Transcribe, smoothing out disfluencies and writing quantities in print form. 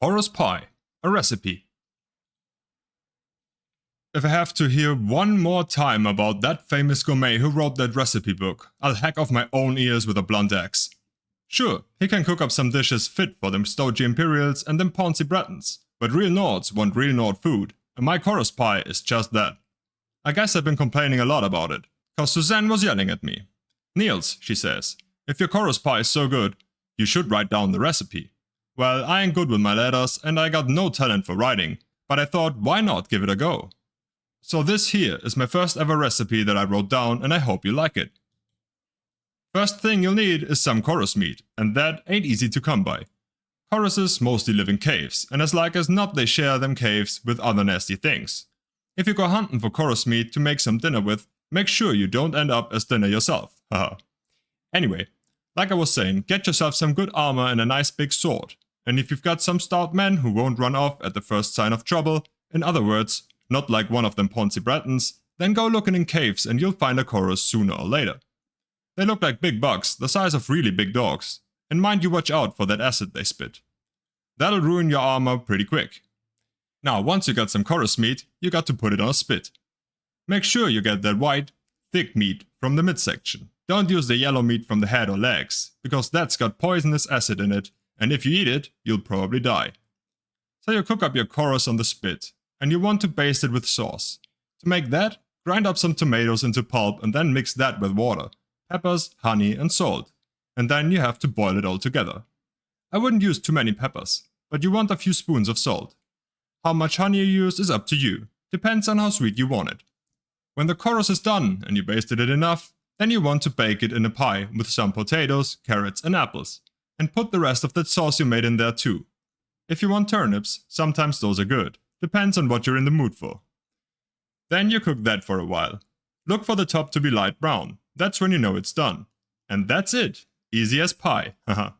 Chaurus Pie, a recipe. If I have to hear one more time about that famous gourmet who wrote that recipe book, I'll hack off my own ears with a blunt axe. Sure, he can cook up some dishes fit for them stodgy Imperials and them Ponzi Bretons, but real Nords want real Nord food, and my Chaurus Pie is just that. I guess I've been complaining a lot about it, cause Suzanne was yelling at me. Niels, she says, if your Chaurus Pie is so good, you should write down the recipe. Well, I ain't good with my letters and I got no talent for writing, but I thought why not give it a go. So this here is my first ever recipe that I wrote down and I hope you like it. First thing you'll need is some chorus meat, and that ain't easy to come by. Choruses mostly live in caves, and as like as not they share them caves with other nasty things. If you go hunting for chorus meat to make some dinner with, make sure you don't end up as dinner yourself, haha. Anyway, like I was saying, get yourself some good armor and a nice big sword. And if you've got some stout men who won't run off at the first sign of trouble, in other words, not like one of them Ponzi Bretons, then go looking in caves and you'll find a chorus sooner or later. They look like big bugs, the size of really big dogs, and mind you watch out for that acid they spit. That'll ruin your armor pretty quick. Now once you got some chorus meat, you got to put it on a spit. Make sure you get that white, thick meat from the midsection. Don't use the yellow meat from the head or legs, because that's got poisonous acid in it, and if you eat it, you'll probably die. So you cook up your chorus on the spit, and you want to baste it with sauce. To make that, grind up some tomatoes into pulp and then mix that with water, peppers, honey and salt, and then you have to boil it all together. I wouldn't use too many peppers, but you want a few spoons of salt. How much honey you use is up to you, depends on how sweet you want it. When the chorus is done and you basted it enough, then you want to bake it in a pie with some potatoes, carrots and apples, and put the rest of that sauce you made in there too. If you want turnips, sometimes those are good, depends on what you're in the mood for. Then you cook that for a while. Look for the top to be light brown, that's when you know it's done. And that's it, easy as pie, haha.